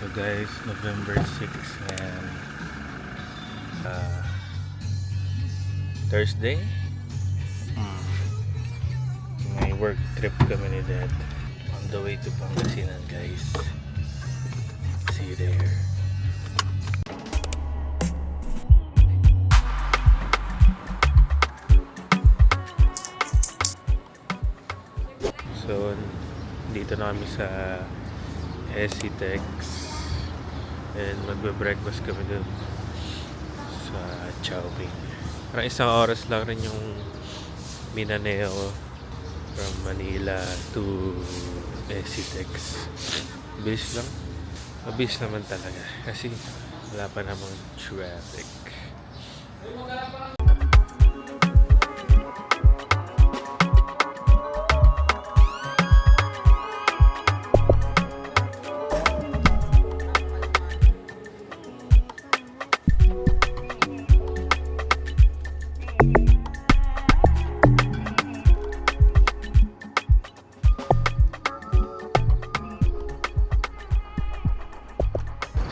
So guys, November 6 and Thursday. May work trip kami ni Dad. On the way to Pangasinan, guys. See you there. So, dito na kami sa SCTEX and magbe-breakfast kami dun sa Chowking. Parang isang oras lang rin yung Mindanao from Manila to SCTEX. Bilis lang. Mabilis naman talaga kasi wala pa namang traffic.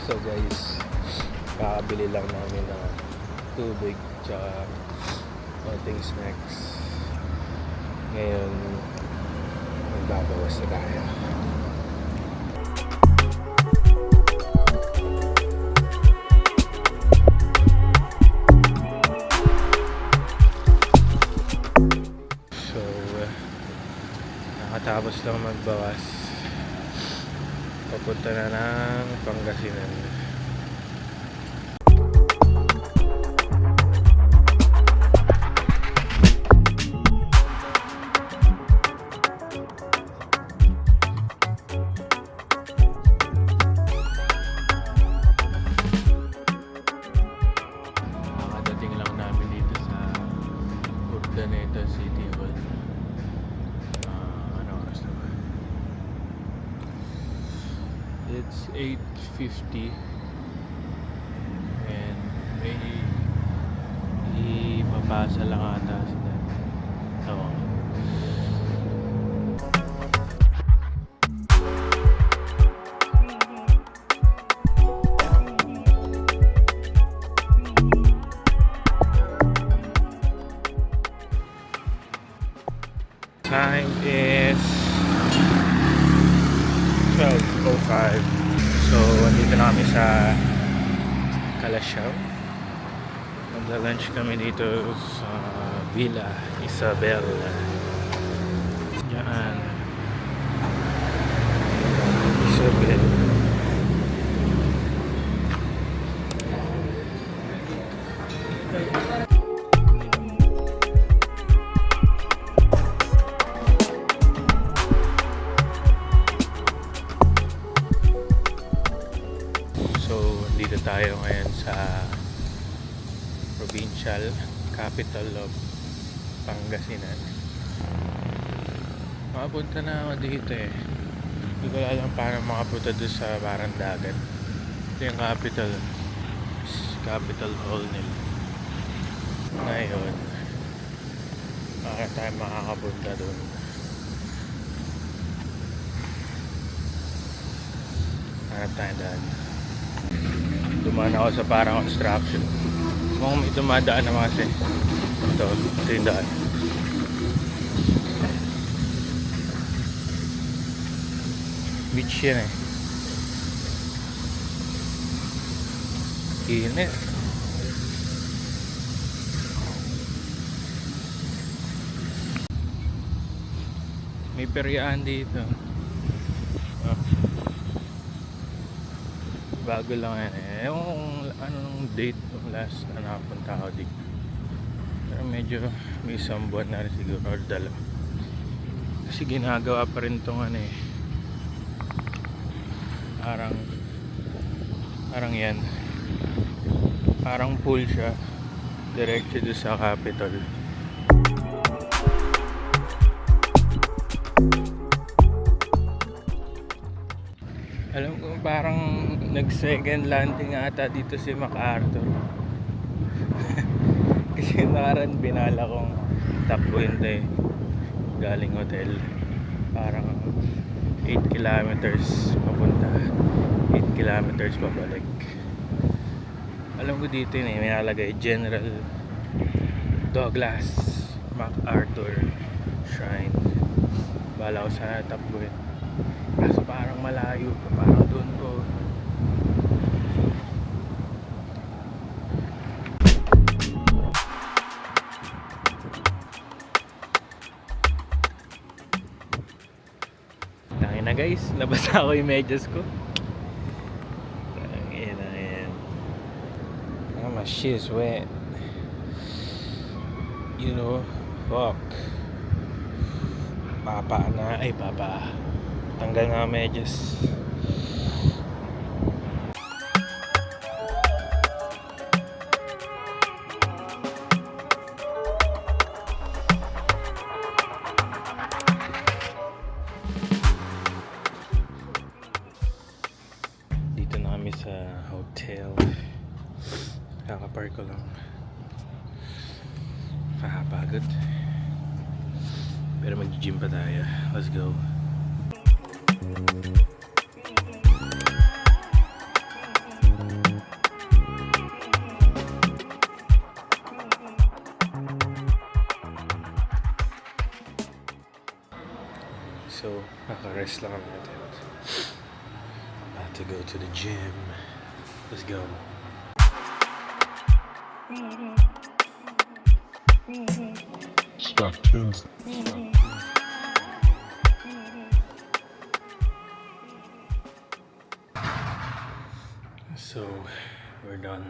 So guys, kakabili lang namin ng tubig tsaka konting snacks. Ngayon, magbabawas na tayo. So, nakatapos lang magbawas. Papunta na ng Pangasinan. Nakadating lang namin dito sa Urdaneta City Hall. Ano oras na ba? It's 8:50 and may ipapasa lang ata sila. Oo. Time is 12:05. So, andito na kami sa Calasiao. Magla-lunch kami dito sa Villa Isabel. Diyan. Isabel. Dito tayo ngayon sa provincial capital of Pangasinan. Makapunta na ako dito eh. Hindi ko alam paano makapunta doon sa parang dagat. Ito yung capital hall nila. Ngayon, baka tayo makakapunta doon. Hanap tayo daan. Dumaan ako sa parang construction. Mukhang may dumadaan naman kasi. Ito yung daan. Beach yan eh. Init. May peryahan dito. Bago lang yan eh. Yung anong date yung last na nakapunta ako dito. Pero medyo may isang buwan na rin siguro or dalawa. Kasi ginagawa pa rin itong ano eh. Parang yan. Parang pool siya. Diretso doon sa Capitol. Alam ko parang nag-second landing ata dito si MacArthur. Kasi nakaraan binala kong takbuhin to eh. Galing hotel. Parang 8 kilometers papunta. 8 kilometers pabalik. Alam ko dito yun may nalagay General Douglas MacArthur Shrine. Bala ko sana tapuin. Kaso parang malayo pa, parang doon po. Tangin na guys, nabasa ko yung medyas ko. Tangin na yan. Oh, my shit is wet. You know, fuck. Papa. Tanggal na ang medyas. Dito na kami sa hotel. Kakapark ko lang. Kakapagod. Pero mag-gym pa tayo. Let's go. So, naka-rest lang kami natin. About to go to the gym. Let's go. Stuck tunes. So, we're done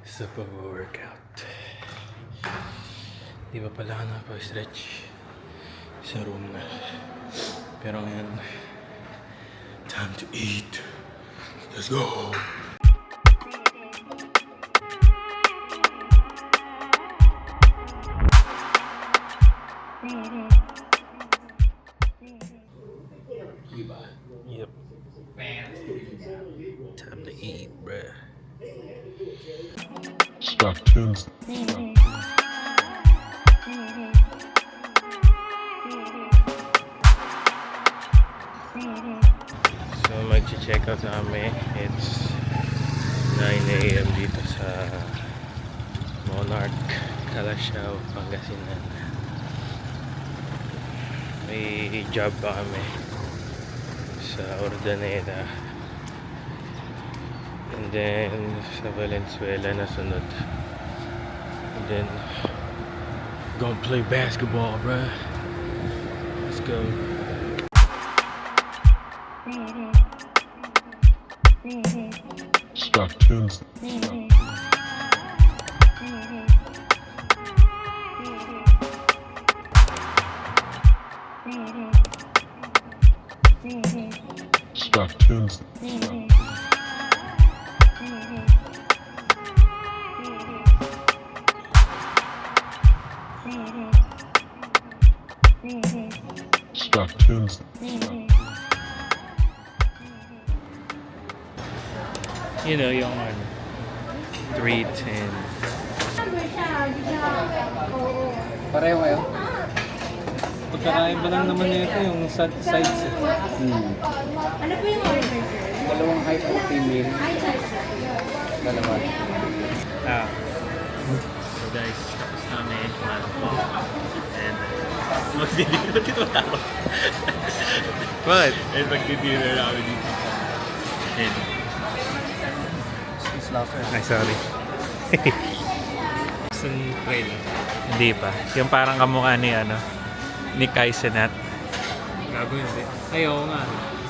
sa pag-workout. Di ba pala na pa-stretch sa room na. Pero ngayon, time to eat. Let's go! Yep. Time to eat, bruh. Stuck tunes. So mag-check out na kami. It's 9 AM dito sa Monarch, Calasiao, Pangasinan. May job pa kami sa Ordaneta. And then sa Valenzuela na sunod. And then gonna play basketball, bruh. Let's go. Stuck tunes. Stuck tunes. Stuck tunes. You know, yung 310. Pareho kayo? Pagkakain ba lang naman nito yung sides eh. Ano po yung order, sir? Dalawang height at female. Dalawa. Ah. So guys, tapos namin kumain. And magdi-dinner dito tayo. What? And magdi-dinner namin dito. And ay, sorry. Sun trail. Hindi pa. Yung parang kamukha ni ni Kai Cenat. Gago yun eh. Ay, oo nga.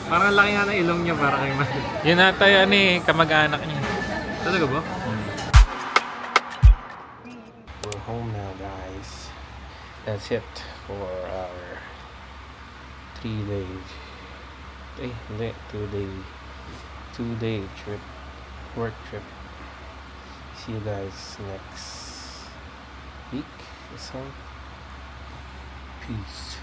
Parang laki nga ng ilong niya para kay Matt. Yun ata yun kamag-anak niya. Talaga ba? We're home now, guys. That's it for our 3-day hindi, 2-day trip, work trip. See you guys next week or so. Peace.